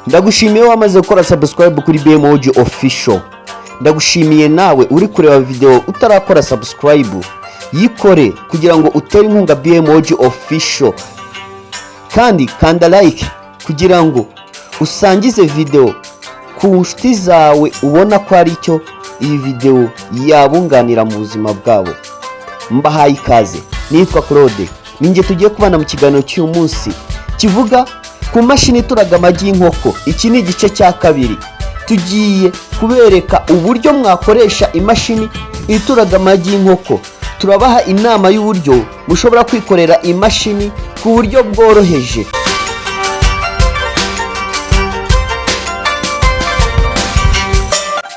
Ndagushimiye wamaze gukora subscribe kuri BMOG official. Ndagushimiye nawe uri kureba video utarakora subscribe, yikore kugira ngo utere inkunga BMOG official. Kandi kanda like kugira ngo usangize video ku nshuti zawe ubona ko ari cyo iyi video yabunganira mu buzima bwabo. Mbahaye ikaze, nitwa Claude. Ninjye tugiye kubana mu kiganiro cy'uyu munsi kivuga ku mashini ituraga amagi y'inkoko. Iki ni igice cya kabiri. Tugiye kubereka uburyo mwakoresha imashini ituraga amagi y'inkoko. Turabaha inama y'uburyo mushobora kwikorera imashini ku buryo bworoheje.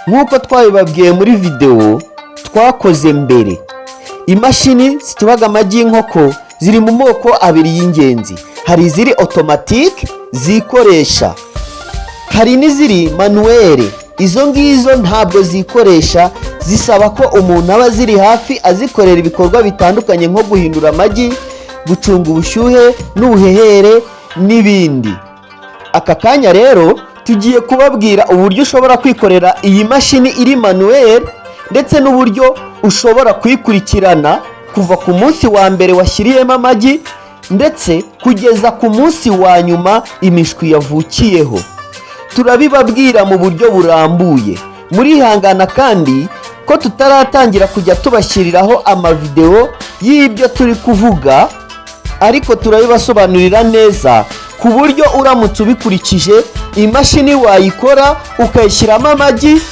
Nkuko twabibabwiye muri video twakoze mbere, imashini zituraga amagi y'inkoko ziri mu moko abiri y'ingenzi. Hari iziri automatique zikoresha, hari n'iziri manuelle. Izo ngizo ntabwo zikoresha, zisaba ko umuntu aba ziri hafi azikorera ibikorwa bitandukanye nko guhindura amagi, gucunga ubushyuhe n'ubuhehere n'ibindi. Aka kanya rero tugiye kubabwira uburyo ushobora kwikorera iyi mashini iri manuelle, ndetse n'uburyo ushobora kuyikurikirana kuva ku munsi wa mbere washyiriyemo amagi ndetse kugeza ku munsi wa nyuma imishwi yavukiyeho. Turabibabwira mu buryo burambuye. Murihangana kandi ko tutaratangira kujya tubashyiriraho amavideo y'ibyo turi kuvuga, ariko turabibasobanurira neza ku buryo uramutse ubikurikije imashini wayikora ukayishyiramo amagi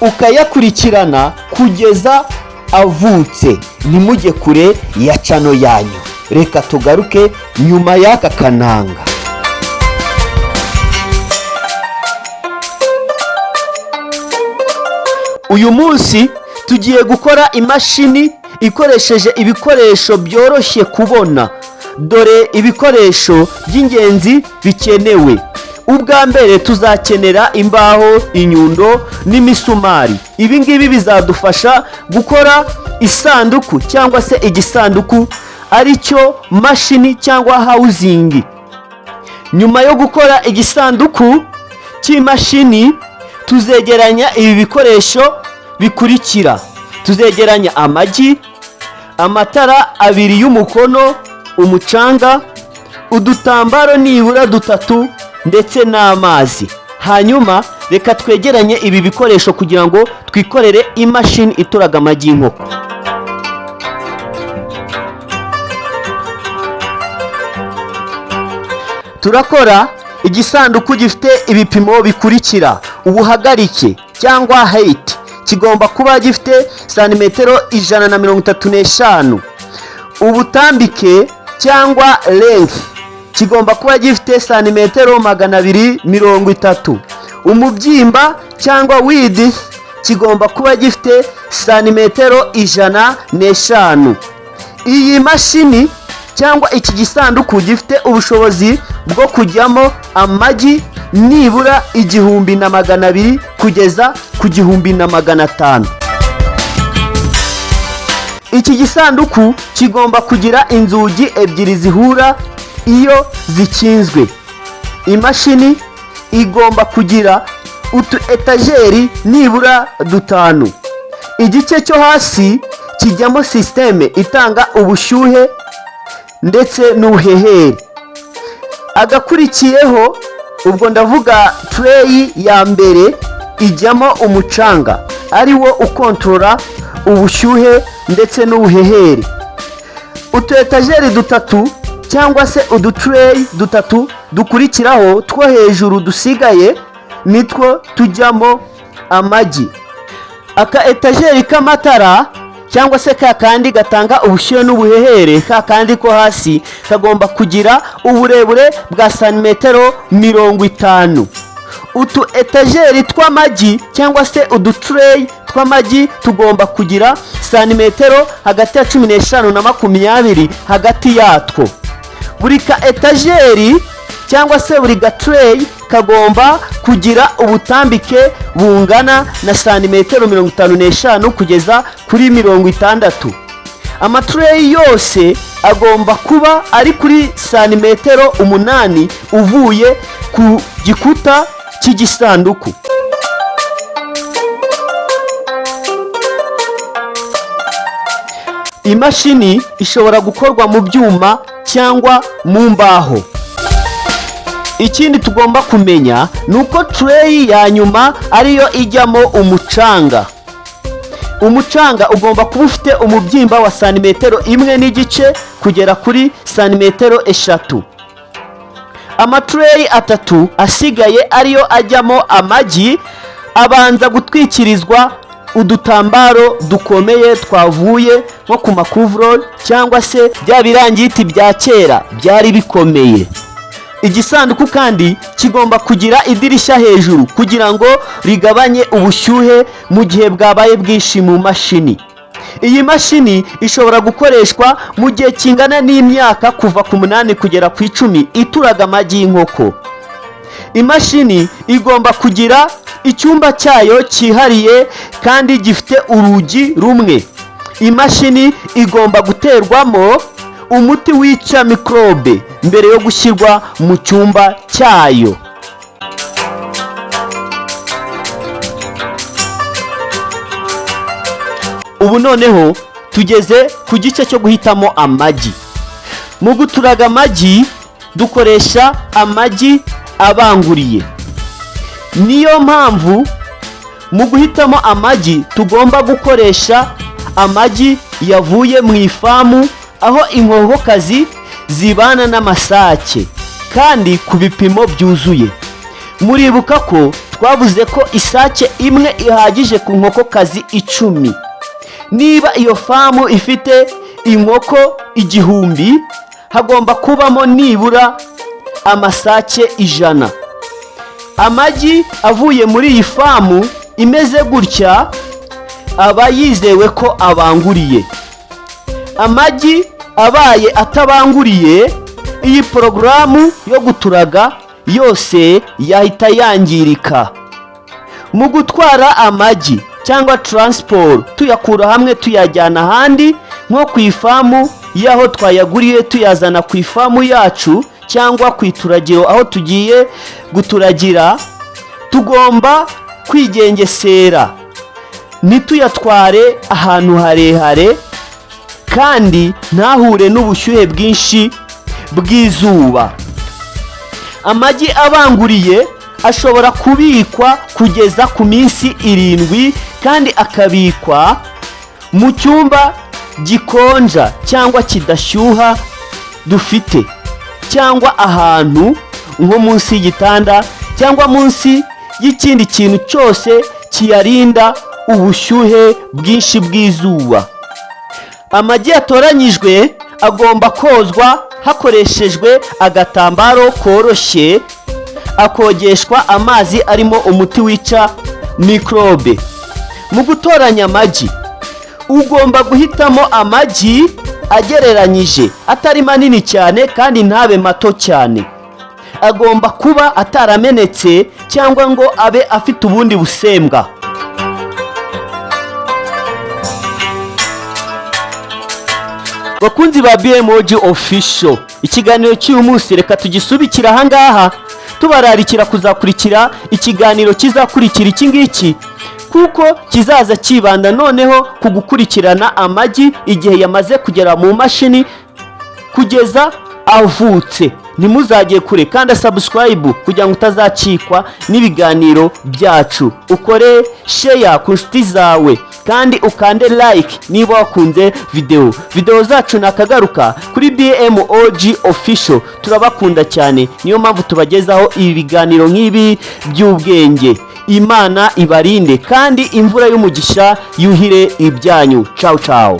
ukayakurikirana kugeza avutse. Ntimujye kure ya channel yanyu. Reka tugaruke nyuma y'aka kananga. Uyu munsi tugiye gukora imashini ikoresheje ibikoresho byoroshye kubona. Dore ibikoresho by'ingenzi bikenewe. Ubwa mbere tuzakenera imbaho, inyundo n'imisumari. Ibi ngibi bizadufasha gukora isanduku cyangwa se igisanduku aricyo mashini cyangwa housing. Nyuma yo gukora igisanduku cy'imashini tuzegeranya ibi bikoresho bikurikira. Tuzegeranya amagi, amatara abiri y'umukono, umucanga, udutambaro nibura 3 ndetse n'amazi. Hanyuma reka twegeranye ibi bikoresho kugira ngo twikorere imashini ituraga amagi y'inkoko. Turakora igisanduku gifite ibipimo bikurikira. Ubuhagarike cyangwa height kigomba kuba gifite santimetero 135. Ubutambike cyangwa length kigomba kuba gifite santimetero 230. Umubyimba cyangwa width kigomba kuba gifite santimetero 105. Iyi mashini cyangwa iki gisanduku gifite ubushobozi bwo kujyamo amagi nibura 1200 kugeza ku 1500. Iki gisanduku kigomba kugira inzugi ebyiri zihura iyo zikinzwe. Imashini igomba kugira utu etageri nibura 5. Igice cyo hasi kijyamo systeme itanga ubushyuhe ndetse n'ubuhehere. Agakurikiyeho ubwo ndavuga tray ya mbere ijyamo umucanga ari wo ukontorora ubushyuhe ndetse n'ubuhehere. Utu etageri 3 cyangwa se udutray 3 dukurikiraho two hejuru dusigaye nitwo tujyamo amagi. Aka etageri k'amatara cyangwa se kakandi gatanga ubushyuhe n'ubuhehere, kakandi ko hasi kagomba kugira uburebure bwa santimetero 50. Utu etageri tw'amagi cyangwa se udutray tw'amagi tugomba kugira santimetero hagati ya 15 na 20 hagati yatwo. Buri ka etageri cyangwa se buri gatray kagomba kugira ubutambike bungana na santimetero 55 kugeza kuri 60. Amatray yose agomba kuba ari kuri santimetero 8 uvuye ku gikuta cy'igisanduku. Imashini ishobora gukorwa mu byuma cyangwa mu mbaho. Ikindi tugomba kumenya ni uko tray ya nyuma ariyo ijyamo umucanga. Umucanga ugomba kuba ufite umubyimba wa santimetero 1.5 kugera kuri santimetero 3. Amatray 3 asigaye ariyo ajyamo amagi abanza gutwikirizwa udutambaro dukomeye twavuye nko ku makuvurori cyangwa se bya birangiti bya kera byari bikomeye. Igisanduku kandi kigomba kugira idirishya hejuru kugira ngo rigabanye ubushyuhe mu gihe bwabaye bwinshi mu mashini. Iyi mashini ishobora gukoreshwa mu gihe kingana n'imyaka kuva ku 8 kugera ku 10 ituraga amagi y'inkoko. Imashini igomba kugira icyumba cyayo cyihariye kandi gifite urugi rumwe. Imashini igomba guterwamo umuti wica mikrobe mbere yo gushyirwa mu cyumba cyayo. Ubu noneho tugeze ku gice cyo guhitamo amagi. Mu guturaga amagi dukoresha amagi abanguriye. Niyo mpamvu mu guhitamo amagi tugomba gukoresha amagi yavuye mu ifamu aho inkokokazi zibana n'amasake kandi ku bipimo byuzuye. Muribuka ko twavuze ko isake imwe ihagije ku nkokokazi 10. Niba iyo famu ifite inkoko 1000 hagomba kubamo nibura amasake 100. Amagi avuye muri iyi famu imeze gutya aba yizewe ko abanguriye. Amagi abaye atabanguriye iyi porogaramu yo guturaga yose yahita yangirika. Mu gutwara amagi cyangwa transport tuyakura hamwe tuyajyana ahandi nko ku ifamu yaho twayaguriye tuyazana ku ifamu yacu cyangwa ku ituragiro aho tugiye guturagira, tugomba kwigengesera ntituyatware ahantu harehare kandi ntahure n'ubushyuhe bwinshi bw'izuba. Amagi abanguriye ashobora kubikwa kugeza ku minsi 7 kandi akabikwa mu cyumba gikonja cyangwa kidashyuha dufite, cyangwa ahantu nko munsi y'igitanda cyangwa munsi y'ikindi kintu cyose kiyarinda ubushyuhe bwinshi bw'izuba. Amagi yatoranyijwe agomba kozwa hakoreshejwe agatambaro koroshye, akogeshwa amazi arimo umuti wica mikrobe. Mu gutoranya amagi ugomba guhitamo amagi agereranyije, atari manini cyane kandi ntabe mato cyane. Agomba kuba ataramenetse cyangwa ngo abe afite ubundi busembwa. Bakunzi ba BMOG Official, ikiganiro cy'uyu munsi reka tugisubikira aha ngaha tubararikira kuzakurikira ikiganiro kizakurikira iki ngiki, kuko kizaza kibanda noneho ku gukurikirana amagi igihe yamaze kugera mu mashini kugeza avutse. Ntimuzajye kure kandi subscribe kugira ngo utazacikwa n'ibiganiro byacu. Ukore share ku nshuti zawe kandi ukande like niba wakunze video zacu. Nakagaruka kuri BMOG Official, turabakunda cyane, niyo mpamvu tubagezaho ibi biganiro nk'ibi by'ubwenge. Imana ibarinde kandi imvura y'umugisha yuhire ibyanyu. Ciao ciao.